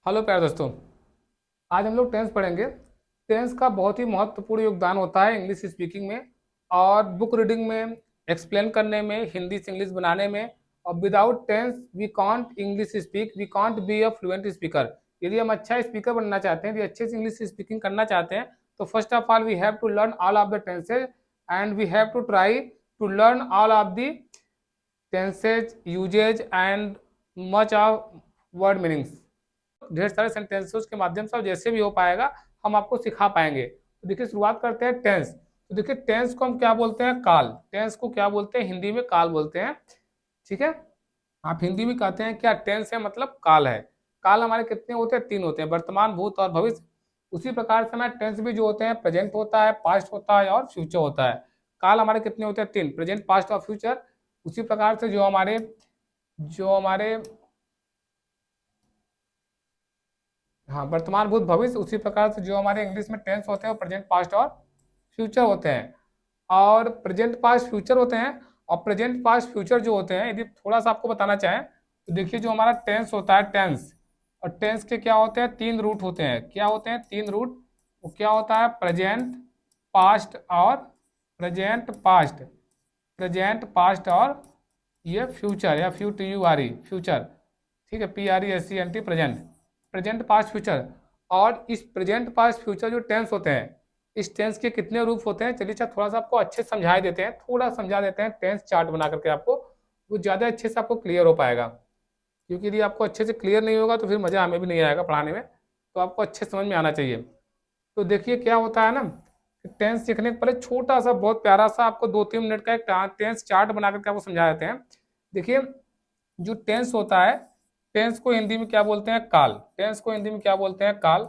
Hello प्यारे दोस्तों। आज हम लोग टेंस पढ़ेंगे। टेंस का बहुत ही महत्वपूर्ण योगदान होता है इंग्लिश स्पीकिंग में और बुक रीडिंग में, एक्सप्लेन करने में, हिंदी से इंग्लिश बनाने में। और without tense we can't English speak, we can't be a fluent speaker. यदि हम अच्छा स्पीकर बनना चाहते हैं, यदि अच्छे से इंग्लिश स्पीकिंग करना चाहते हैं, तो first of all we have to learn all of the tenses and we have to try to learn all of the tenses usages and much of word meanings. ढेर सारे सेंटेंसेस के माध्यम से जैसे भी हो पाएगा हम आपको सिखा पाएंगे। तो देखिए शुरुआत करते हैं टेंस। तो देखिए टेंस को हम क्या बोलते हैं? काल। टेंस को क्या बोलते हैं? हिंदी में काल बोलते हैं। ठीक है। आप हिंदी में कहते हैं क्या? टेंस है मतलब काल है। काल हमारे कितने होते हैं? तीन होते हैं, वर्तमान, भूत और भविष्य। उसी प्रकार से हमारे टेंस भी जो होते हैं, प्रेजेंट होता है, पास्ट होता है और फ्यूचर होता है। काल हमारे कितने होते हैं? तीन, प्रेजेंट, पास्ट और फ्यूचर। उसी प्रकार से जो हमारे हाँ, वर्तमान, भूत, भविष्य। उसी प्रकार से जो हमारे इंग्लिश में टेंस होते हैं वो प्रेजेंट, पास्ट और फ्यूचर होते हैं। और प्रेजेंट, पास्ट, फ्यूचर होते हैं। और प्रेजेंट, पास्ट, फ्यूचर जो होते हैं, यदि थोड़ा सा आपको बताना चाहें तो देखिए जो हमारा टेंस होता है, टेंस और टेंस के क्या होते हैं? तीन रूट होते हैं। क्या होते हैं? तीन रूट। वो क्या होता है? प्रेजेंट, पास्ट और प्रेजेंट, पास्ट, प्रेजेंट, पास्ट और ये फ्यूचर या फ्यूटर, फ्यूचर। ठीक है, PRESENT, present, present, past, future. और इस प्रेजेंट, पास्ट, फ्यूचर जो टेंस होते हैं, इस टेंस के कितने रूप होते हैं? चलिए अच्छा थोड़ा सा आपको अच्छे से समझा देते हैं, थोड़ा समझा देते हैं टेंस चार्ट बना करके आपको। वो ज़्यादा अच्छे से आपको क्लियर हो पाएगा। क्योंकि यदि आपको अच्छे से क्लियर नहीं होगा तो फिर मज़ा हमें भी नहीं आएगा पढ़ाने में। तो आपको अच्छे समझ में आना चाहिए। तो देखिए क्या होता है ना, टेंस सीखने के पहले छोटा सा बहुत प्यारा सा आपको 2-3 मिनट का एक टेंस चार्ट बना करके आपको समझा देते हैं। देखिए जो टेंस होता है, टेंस को हिंदी में क्या बोलते हैं? काल। टेंस को हिंदी में क्या बोलते हैं? काल।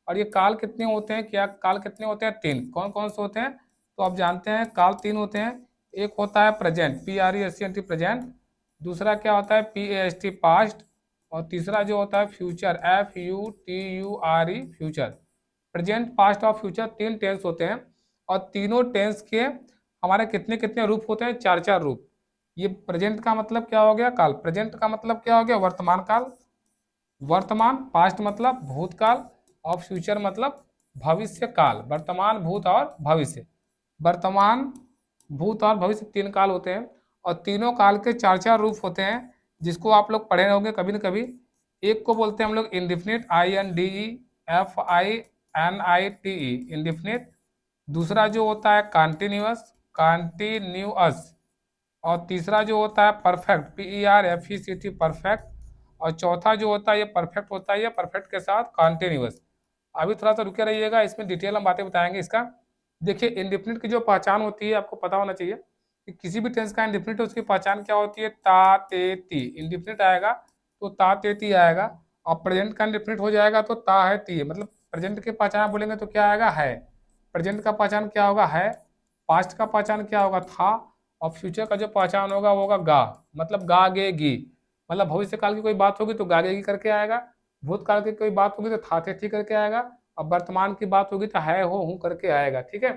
और ये काल कितने होते हैं? क्या काल कितने होते हैं? तीन। कौन कौन से होते हैं? तो आप जानते हैं काल तीन होते हैं। एक होता है प्रेजेंट, PRESENT, प्रेजेंट। दूसरा क्या होता है? PAST, past. और तीसरा जो होता है future, FUTURE, future. Present, past और फ्यूचर तीन टेंस होते हैं। और तीनों टेंस के हमारे कितने कितने रूप होते हैं? चार चार रूप। ये प्रेजेंट का मतलब क्या हो गया? काल। प्रेजेंट का मतलब क्या हो गया? वर्तमान काल, वर्तमान। पास्ट मतलब भूतकाल। और फ्यूचर मतलब भविष्य काल। वर्तमान, भूत और भविष्य। वर्तमान, भूत और भविष्य तीन काल होते हैं। और तीनों काल के चार चार रूप होते हैं, जिसको आप लोग पढ़े होंगे कभी न कभी। एक को बोलते हैं हम लोग इंडिफिनिट, INDEFINITE, इंडिफिनिट। दूसरा जो होता है कॉन्टिन्यूअस, कॉन्टिन्यूअस। और तीसरा जो होता है परफेक्ट, PERFECT, परफेक्ट। और चौथा जो होता है ये परफेक्ट होता है, ये परफेक्ट के साथ कॉन्टिन्यूअस। अभी थोड़ा सा रुके रहिएगा, इसमें डिटेल हम बातें बताएंगे इसका। देखिए इंडिफिनिट की जो पहचान होती है आपको पता होना चाहिए कि किसी भी टेंस का इंडिफिनिट उसकी पहचान क्या होती है? ता ते ती। इंडिफिनिट आएगा तो ता ते ती आएगा। और प्रेजेंट का इंडिफिनिट हो जाएगा तो ता है ती है। मतलब प्रेजेंट की पहचान बोलेंगे तो क्या आएगा? है। प्रेजेंट का पहचान क्या होगा? है। पास्ट का पहचान क्या होगा? था। और फ्यूचर का जो पहचान होगा वो होगा गा, मतलब गा गे गी। मतलब भविष्य काल की कोई बात होगी तो गागेगी करके आएगा। भूतकाल की कोई बात होगी तो था थे थी करके आएगा। और वर्तमान की बात होगी तो है हो हूं करके आएगा। ठीक है।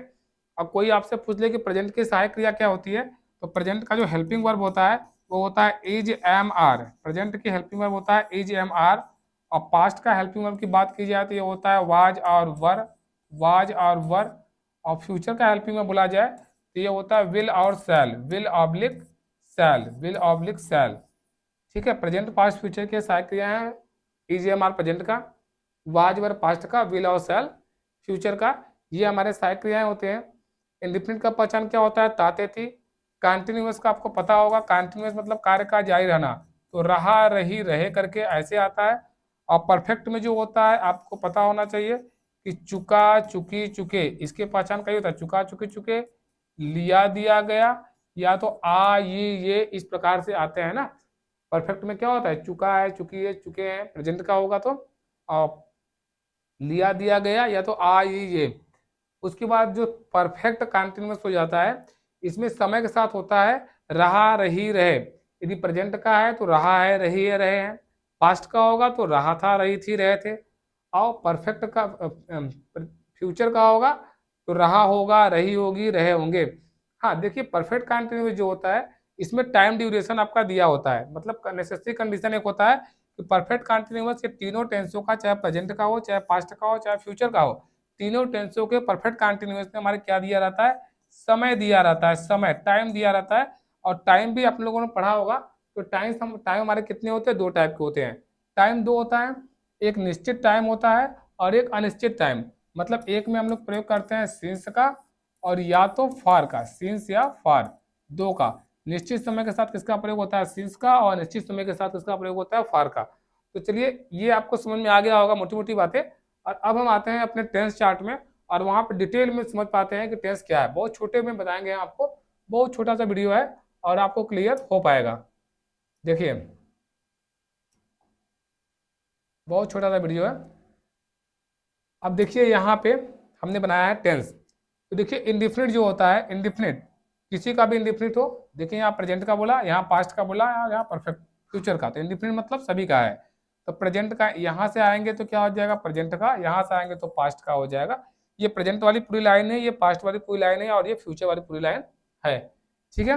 अब कोई आपसे पूछ ले कि प्रेजेंट की सहायक क्रिया क्या होती है, तो प्रेजेंट का जो हेल्पिंग वर्ब होता है वो होता है इज एम आर। प्रेजेंट की हेल्पिंग वर्ब होता है इज एम आर। और पास्ट का हेल्पिंग वर्ब की बात की जाए तो ये होता है वाज और वर, वाज और वर। और फ्यूचर का हेल्पिंग वर्ब बोला जाए तो ये होता है विल और shall, will oblique shall, will oblique shall. ठीक है। प्रेजेंट, पास्ट, फ्यूचर के सहायक क्रिया है इज एम आर प्रेजेंट का, वाज वर पास्ट का, विल और सेल फ्यूचर का। ये हमारे सहायक क्रियाएं होते हैं। इंडिफिनिट का पहचान क्या होता है? ताते थी। कॉन्टिन्यूअस का आपको पता होगा, कॉन्टिन्यूअस मतलब कार्य का जारी रहना, तो रहा, रही, रहे करके ऐसे आता है। और परफेक्ट में जो होता है आपको पता होना चाहिए कि चुका, चुकी, चुके, इसके पहचान का ही होता है चुका, चुकी, चुके, लिया, दिया गया, या तो ये इस प्रकार से आते हैं ना। परफेक्ट में क्या होता है? चुका है, चुकी है, चुके हैं। प्रेजेंट का होगा तो लिया, दिया गया, या तो ये। उसके बाद जो परफेक्ट कंटिन्यूअस हो जाता है, इसमें समय के साथ होता है रहा, रही, रहे। यदि प्रेजेंट का है तो रहा है, रही है, रहे हैं। पास्ट का होगा तो रहा था, रही थी, रहे थे। और परफेक्ट का फ्यूचर का होगा तो रहा होगा, रही होगी, रहे होंगे। हाँ देखिए परफेक्ट कंटिन्यूअस जो होता है इसमें टाइम ड्यूरेशन आपका दिया होता है, मतलब नेसेसरी कंडीशन एक होता है कि परफेक्ट कंटिन्यूअस के तीनों टेंसों का, चाहे प्रेजेंट का हो, चाहे पास्ट का हो, चाहे फ्यूचर का हो, तीनों टेंसों के परफेक्ट कंटिन्यूअस में हमारे क्या दिया रहता है, समय दिया रहता है, समय टाइम दिया रहता है। और टाइम भी आप लोगों ने पढ़ा होगा, तो टाइम हमारे कितने होते हैं, दो टाइप के होते हैं। टाइम दो होता है, एक निश्चित टाइम होता है और एक अनिश्चित टाइम। मतलब एक में हम लोग प्रयोग करते हैं सिंस का और या तो फॉर का, सिंस या फॉर, दो का। निश्चित समय के साथ किसका प्रयोग होता है, सिंस का, और अनिश्चित समय के साथ किसका प्रयोग होता है, फॉर का। तो चलिए ये आपको समझ में आ गया होगा मोटी मोटी बातें। और अब हम आते हैं अपने टेंस चार्ट में, और वहां पर डिटेल में समझ पाते हैं कि टेंस क्या है। बहुत छोटे में बताएंगे आपको, बहुत छोटा सा वीडियो है और आपको क्लियर हो पाएगा। देखिए बहुत छोटा सा वीडियो है। अब देखिए यहाँ पे हमने बनाया है टेंस। तो देखिए इंडिफिनिट जो होता है, इंडिफिनिट किसी का भी इंडिफिनिट हो, देखिए यहाँ प्रेजेंट का बोला, यहाँ पास्ट का बोला, यहाँ परफेक्ट फ्यूचर का, तो इंडिफिनिट मतलब सभी का है। तो प्रेजेंट का यहाँ से आएंगे तो क्या हो जाएगा, प्रेजेंट का, यहाँ से आएंगे तो पास्ट का हो जाएगा। ये प्रेजेंट वाली पूरी लाइन है, ये पास्ट वाली पूरी लाइन है, और ये फ्यूचर वाली पूरी लाइन है। ठीक है।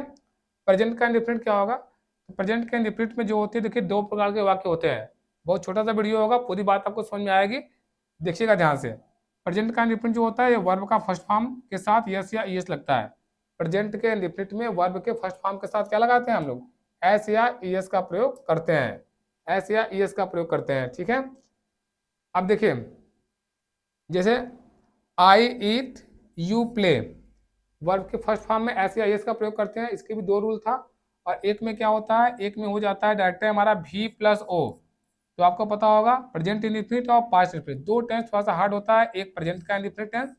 प्रेजेंट का इंडिफिनिट क्या होगा, तो प्रेजेंट के इंडिफिनिट में जो होते हैं, देखिए दो प्रकार के वाक्य होते हैं। बहुत छोटा सा वीडियो होगा, पूरी बात आपको समझ में आएगी, देखिएगा ध्यान से। प्रेजेंट का इंडिफिनिट जो होता है, ये वर्ब का फर्स्ट फॉर्म के साथ यस या ईएस लगता है। प्रेजेंट के इंडिफिनिट में वर्ब के फर्स्ट फॉर्म के साथ क्या लगाते हैं हम लोग, एस या ईएस का प्रयोग करते हैं, एस या ईएस का प्रयोग करते हैं। ठीक है। अब देखिए जैसे आई ईट यू प्ले, वर्ब के फर्स्ट फॉर्म में एस या ईएस का प्रयोग करते हैं, इसके भी दो रूल था। और एक में क्या होता है, एक में हो जाता है डायरेक्ट हमारा भी प्लस ओ। तो आपको पता होगा प्रेजेंट इंडिफिनिट और पास्ट इंडिफिनिट, दो टेंस थोड़ा सा हार्ड होता है, एक प्रेजेंट का इंडिफिनिट टेंस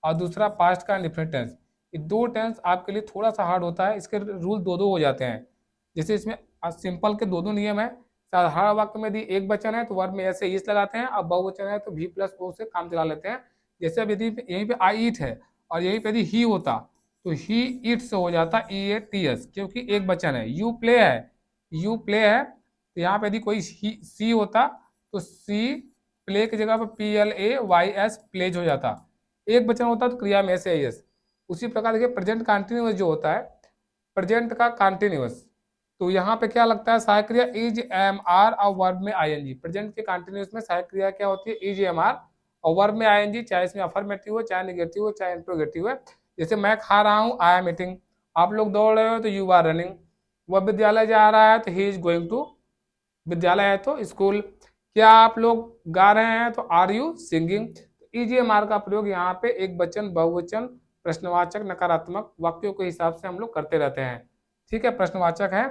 और दूसरा पास्ट का इंडिफिनिट टेंस। ये दो टेंस आपके लिए थोड़ा सा हार्ड होता है, इसके रूल दो दो हो जाते हैं। जैसे इसमें सिंपल के दो दो नियम है। साधारण वाक्य में यदि एक वचन है तो वर्ब में ऐसे इस लगाते हैं, अब बहुवचन है तो भी प्लस ओ से काम चला लेते हैं। जैसे अब यदि यहीं पे आई ईट है और यहीं पे यदि ही होता तो ही ईट्स हो जाता ई ए टी एस, क्योंकि एक वचन है। यू प्ले है, यू प्ले है, तो यहाँ पे यदि कोई सी होता तो सी प्ले की जगह पर P L A Y S plays हो जाता। एक वचन होता तो क्रिया में ऐसे एस। उसी प्रकार देखिए प्रेजेंट कंटिन्यूअस जो होता है, प्रेजेंट का कंटिन्यूअस, तो यहाँ पे क्या लगता है, सहायक क्रिया इज एम आर और वर्ब में आईएनजी। प्रेजेंट के कंटिन्यूअस में सहायक क्रिया क्या होती है, इज एम आर और वर्ब में आईएनजी, चाहे इसमें अफर्मेटिव हो, चाहे निगेटिव हो, चाहे इंट्रोगेटिव है। जैसे मैं खा रहा हूँ, आई एम ईटिंग, आप लोग दौड़ रहे हो तो यू आर रनिंग, वह विद्यालय जा रहा है तो ही इज गोइंग टू, विद्यालय है तो स्कूल, क्या आप लोग गा रहे हैं तो आर यू सिंगिंग। ईजीएमआर का प्रयोग यहाँ पे एक वचन, बहुवचन, प्रश्नवाचक, नकारात्मक वाक्यों के हिसाब से हम लोग करते रहते हैं। ठीक है, प्रश्नवाचक है।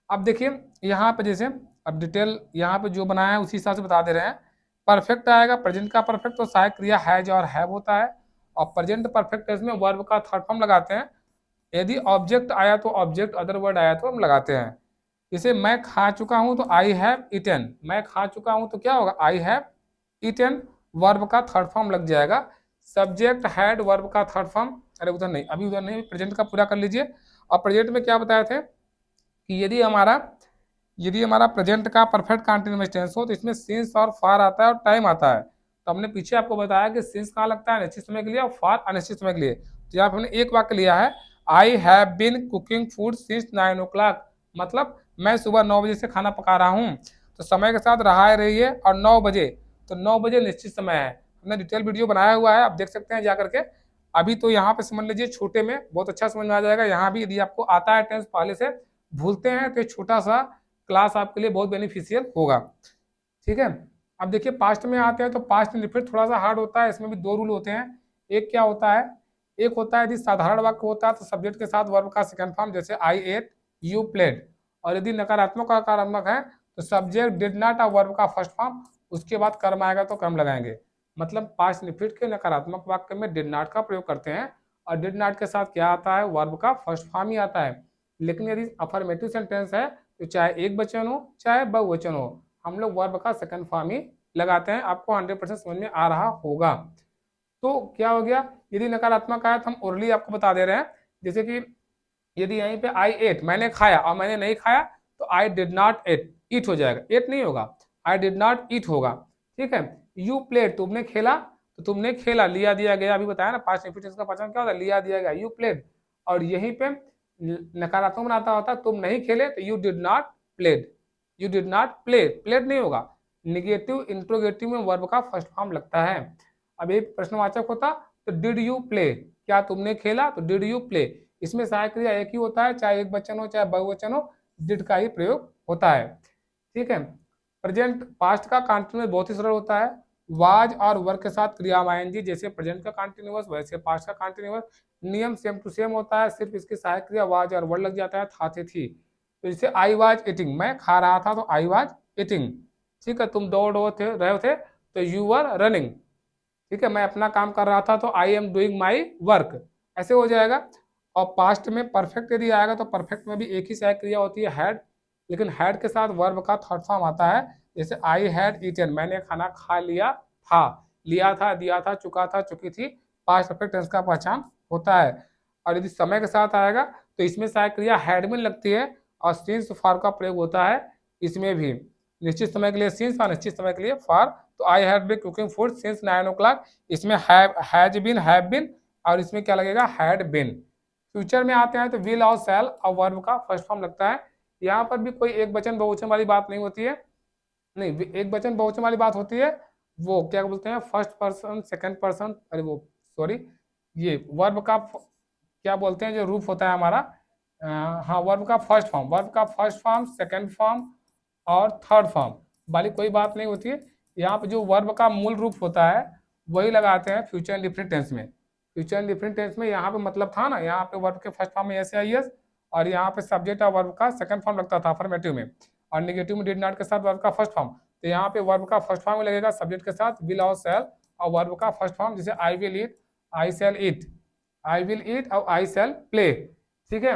अब देखिए यहाँ पे जैसे अब डिटेल यहाँ पे जो बनाया है उसी हिसाब से बता दे रहे हैं। परफेक्ट आएगा, प्रेजेंट का परफेक्ट तो सहायक क्रिया हैज और हैव होता है, और प्रेजेंट परफेक्ट में वर्ब का थर्ड फॉर्म लगाते हैं। यदि ऑब्जेक्ट आया तो ऑब्जेक्ट, अदर वर्ड आया तो हम लगाते हैं। जैसे मैं खा चुका हूं तो आई हैव ईटन, मैं खा चुका हूं तो क्या होगा, आई हैव ईटन, वर्ब का थर्ड फॉर्म लग जाएगा। सब्जेक्ट हैड, वर्ब का थर्ड फॉर्म, अरे उधर नहीं, अभी उधर नहीं, प्रेजेंट का पूरा कर लीजिए। और प्रेजेंट में क्या बताए थे कि यदि हमारा प्रेजेंट का परफेक्ट कंटिन्यूअस टेंस हो तो इसमें सिंस और फार आता है और टाइम आता है। तो हमने पीछे आपको बताया कि सिंस कहाँ लगता है, निश्चित समय के लिए, और फार अनिश्चित समय के लिए। तो यहाँ पे हमने एक वाक्य लिया है, I have been cooking food since 9 o'clock, मतलब मैं सुबह 9 बजे से खाना पका रहा हूँ। तो समय के साथ रहा है रही है, और 9 बजे, तो 9 बजे निश्चित समय है। हमने डिटेल वीडियो बनाया हुआ है, आप देख सकते हैं जा करके। अभी तो यहाँ पे समझ लीजिए छोटे में बहुत अच्छा समझ में आ जाएगा। यहाँ भी यदि आपको आता है टेंस पहले से, भूलते हैं तो छोटा सा क्लास आपके लिए बहुत बेनिफिशियल होगा। ठीक है। अब देखिए पास्ट में आते हैं, तो पास्ट इंडिफिनिट थोड़ा सा हार्ड होता है, इसमें भी दो रूल होते हैं। एक क्या होता है, एक होता है यदि साधारण वाक्य होता है तो सब्जेक्ट के साथ वर्ब का सेकंड फॉर्म, जैसे आई एट यू प्लेड। और यदि नकारात्मक का आकारात्मक है तो सब्जेक्ट डिड नॉट और वर्ब का फर्स्ट फॉर्म, उसके बाद कर्म आएगा तो कर्म लगाएंगे। मतलब पास्ट इंडिफिनिट के नकारात्मक वाक्य में डिड नॉट का प्रयोग करते हैं, और डिड नॉट के साथ क्या आता है, वर्ब का फर्स्ट फॉर्म ही आता है। लेकिन यदि अफर्मेटिव सेंटेंस है तो चाहे एक वचन हो चाहे बहुवचन हो, हम लोग वर्ब का सेकंड फॉर्म ही लगाते हैं। आपको 100% समझ में आ रहा होगा। तो क्या हो गया, यदि नकारात्मक आया तो हम ओरली आपको बता दे रहे हैं। जैसे कि यदि यहीं पे आई एट, मैंने खाया, और मैंने नहीं खाया तो आई डिड नॉट एट, ईट हो जाएगा, एट नहीं होगा, आई डिड नॉट ईट होगा। ठीक है। यू प्लेड, तुमने खेला, तो तुमने खेला, लिया दिया गया, अभी बताया ना पास्ट इंडिफिनिट का पहचान क्या होता है, लिया दिया गया, यू प्लेड। और यहीं पे नकारात्मक बनाता होता तुम नहीं खेले तो you did not played. You did not play, played नहीं होगा। निगेटिव इंट्रोगेटिव में वर्ब का फर्स्ट फॉर्म लगता है। अब एक प्रश्नवाचक होता तो डिड यू प्ले, क्या तुमने खेला, तो डिड यू प्ले। इसमें सहायक क्रिया एक ही होता है, चाहे एक वचन हो चाहे बहुवचन हो, डिड का ही प्रयोग होता है। ठीक है। प्रेजेंट पास्ट का कॉन्टिन्यूअस बहुत ही सरल होता है, वाज और वर्क के साथ क्रिया आएंगी, जैसे प्रेजेंट का कॉन्टिन्यूअस वैसे पास्ट का कॉन्टिन्यूअस। नियम सेम टू सेम होता है, सिर्फ इसकी सहायक क्रिया वाज और वर्ड लग जाता है, था थे थी। तो जैसे आई वाज ईटिंग, मैं खा रहा था तो आई वाज ईटिंग। ठीक है। तुम दौड़ रहे थे तो यू वर रनिंग। ठीक है। मैं अपना काम कर रहा था तो I am doing my work, ऐसे हो जाएगा। और पास्ट में परफेक्ट यदि आएगा तो परफेक्ट में भी एक ही सहायक क्रिया होती है हैड, लेकिन हैड के साथ वर्ब का थर्ड फॉर्म आता है। जैसे आई हैड ईटन, मैंने खाना खा लिया था, लिया था, दिया था, चुका था, चुकी थी, पास्ट परफेक्ट टेंस का पहचान होता है। और यदि समय के साथ आएगा तो इसमें सहायक क्रिया हैड में लगती है और सिंस फॉर का प्रयोग होता है इसमें भी। निश्चित समय के लिए सिंस और निश्चित समय के लिए फॉर। तो I had been cooking food since 9 o'clock, इसमें हैज बीन और इसमें क्या लगेगा, हैड बीन। फ्यूचर में आते हैं तो विल और शैल और वर्ब का फर्स्ट फॉर्म लगता है। यहाँ पर भी कोई एक वचन बहुवचन वाली बात नहीं होती है, नहीं एक वचन बहुवचन वाली बात होती है। वो क्या बोलते हैं, फर्स्ट पर्सन सेकंड पर्सन, अरे वो सॉरी, ये वर्ब का क्या बोलते हैं जो रूप होता है हमारा, हाँ वर्ब का फर्स्ट फॉर्म, वर्ब का फर्स्ट फॉर्म सेकंड फॉर्म और थर्ड फॉर्म वाली कोई बात नहीं होती है। यहाँ पे जो वर्ब का मूल रूप होता है वही लगाते हैं फ्यूचर इंडिफरेंट टेंस में। फ्यूचर इंडिफरेंट टेंस में यहाँ पे मतलब था ना, यहाँ पे वर्ब के फर्स्ट फॉर्म में एस आई एस और यहाँ पे सब्जेक्ट और वर्ब का सेकंड फॉर्म लगता था अफर्मेटिव में, और नेगेटिव में डिड नॉट के साथ वर्ब का फर्स्ट फॉर्म। तो यहाँ पे वर्ब का फर्स्ट फॉर्म लगेगा सब्जेक्ट के साथ विल और शैल, और वर्ब का फर्स्ट फॉर्म जैसे I will eat, I shell eat, I will ईट और आई शैल प्ले। ठीक है।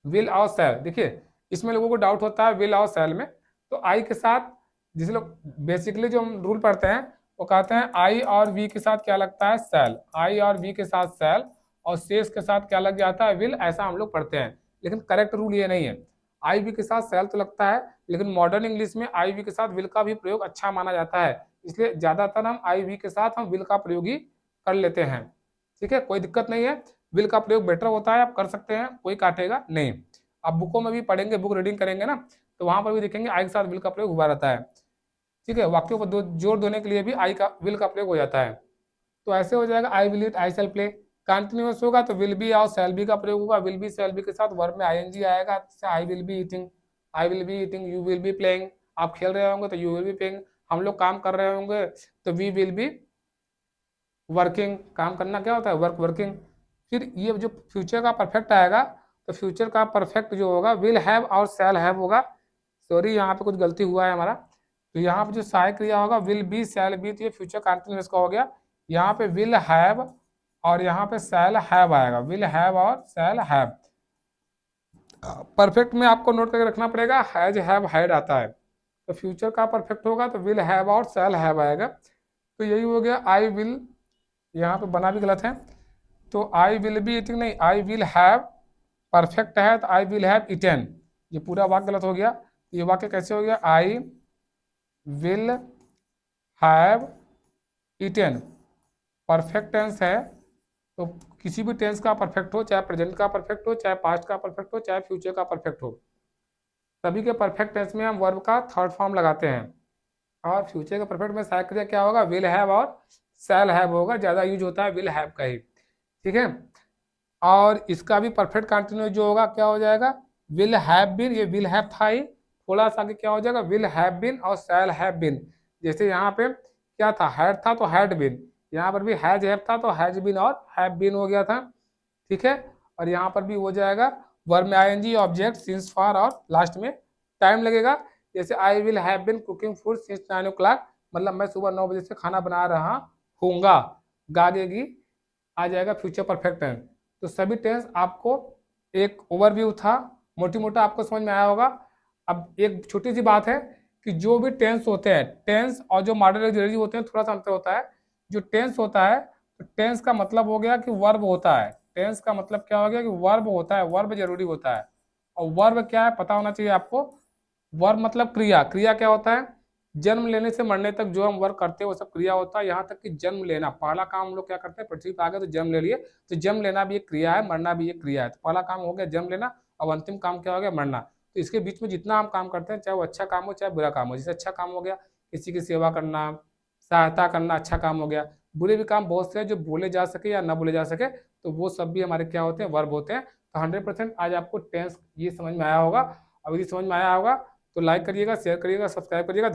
विल और शैल, देखिए इसमें लोगों को डाउट होता है विल और शैल में, तो आई के साथ जिसे लोग बेसिकली जो हम रूल पढ़ते हैं वो कहते हैं आई और वी के साथ क्या लगता है, सेल, आई और वी के साथ सेल और शेष के साथ क्या लग जाता है, विल, ऐसा हम लोग पढ़ते हैं। लेकिन करेक्ट रूल ये नहीं है, आई वी के साथ सेल तो लगता है, लेकिन मॉडर्न इंग्लिश में आई वी के साथ विल का भी प्रयोग अच्छा माना जाता है, इसलिए ज्यादातर हम आई वी के साथ हम विल का प्रयोग ही कर लेते हैं। ठीक है, कोई दिक्कत नहीं है, विल का प्रयोग बेटर होता है, आप कर सकते हैं, कोई काटेगा नहीं। आप बुकों में भी पढ़ेंगे, बुक रीडिंग करेंगे ना, तो वहां पर भी देखेंगे आई के साथ विल का प्रयोग हुआ रहता है। ठीक है, वाक्यों को जोड़ देने के लिए भी आई का विल का प्रयोग हो जाता है। तो ऐसे हो जाएगा I will eat, I shall play. Continuous होगा तो विल बी और शैल बी का प्रयोग होगा, विल बी शैल बी के साथ वर्ब में आईएनजी आएगा, जैसे I will be eating, I will be eating, you will be playing, आप खेल रहे होंगे तो यू विल बी प्लेइंग, हम लोग काम कर रहे होंगे तो वी विल बी वर्किंग, काम करना क्या होता है, वर्किंग। फिर ये जो फ्यूचर का परफेक्ट आएगा तो फ्यूचर का परफेक्ट जो होगा विल हैव और शैल हैव होगा। सॉरी यहाँ पे कुछ गलती हुआ है हमारा, तो यहाँ पे जो सहायक क्रिया होगा विल बी शैल बी, तो ये फ्यूचर कंटिन्यूअस का हो गया। यहाँ पे विल हैव और यहाँ पे शैल हैव आएगा, विल हैव और शैल हैव। परफेक्ट में आपको नोट करके रखना पड़ेगा, हैज हैव हैड आता है, तो फ्यूचर का परफेक्ट होगा तो विल हैव और शैल हैव आएगा। तो यही हो गया आई विल, यहाँ पे बना भी गलत है, तो आई विल बी ईटिंग नहीं, आई विल हैव, परफेक्ट है तो आई विल हैव ईटेन, ये पूरा वाक्य गलत हो गया। ये वाक्य कैसे हो गया, I will have eaten, perfect tense है, तो किसी भी टेंस का परफेक्ट हो, चाहे प्रेजेंट का परफेक्ट हो, चाहे पास्ट का परफेक्ट हो, चाहे फ्यूचर का परफेक्ट हो, सभी के परफेक्ट टेंस में हम वर्ब का थर्ड फॉर्म लगाते हैं। और फ्यूचर के परफेक्ट में सहायक क्रिया क्या होगा, विल हैव और शैल हैव होगा, ज्यादा यूज होता है विल हैव का ही। ठीक है। और इसका भी परफेक्ट कंटिन्यूस जो होगा क्या हो जाएगा, विल हैव बीन, ये विल हैव था ही, थोड़ा सा आगे क्या हो जाएगा, विल हैव बीन और शैल हैव बीन। जैसे यहाँ पे क्या था, हैड था तो हैड बीन, यहाँ पर भी हैज हैव था तो हैज बीन और हैव बीन हो गया था। ठीक है। और यहाँ पर भी हो जाएगा वर्ब में आईएनजी, ऑब्जेक्ट, सिंस, फॉर और लास्ट में टाइम लगेगा। जैसे I will have been cooking food since 9 o'clock, मतलब मैं सुबह 9 बजे से खाना बना रहा हूँगा, गागेगी आ जाएगा फ्यूचर परफेक्ट टेंस। तो सभी टेंस आपको एक ओवरव्यू था, मोटी मोटा आपको समझ में आया होगा। अब एक छोटी सी बात है कि जो भी टेंस होते हैं, टेंस और जो मॉडल ऑक्सिलरी होते हैं थोड़ा सा अंतर होता है। जो टेंस होता है तो टेंस का मतलब हो गया कि वर्ब होता है, टेंस का मतलब क्या हो गया कि वर्ब होता है, वर्ब जरूरी होता है। और वर्ब क्या है पता होना चाहिए आपको, वर्ब मतलब क्रिया, क्रिया क्या होता है, जन्म लेने से मरने तक जो हम वर्क करते हैं वो सब क्रिया होता है। यहाँ तक कि जन्म लेना, पहला काम हम लोग क्या करते हैं, पृथ्वी पे आ गए तो जन्म ले लिए, तो जन्म लेना भी एक क्रिया है, मरना भी एक क्रिया है। तो पहला काम हो गया जन्म लेना, अब अंतिम काम क्या हो गया, मरना। तो इसके बीच में जितना हम काम करते हैं, चाहे वो अच्छा काम हो चाहे बुरा काम हो, जैसे अच्छा काम हो गया किसी की सेवा करना, सहायता करना, अच्छा काम हो गया। बुरे भी काम बहुत से हैं जो बोले जा सके या ना बोले जा सके, तो वो सब भी हमारे क्या होते हैं, वर्ब होते हैं। तो 100% आज आपको टेंस ये समझ में आया होगा। अगर ये समझ में आया होगा तो लाइक करिएगा, शेयर करिएगा, सब्सक्राइब करिएगा।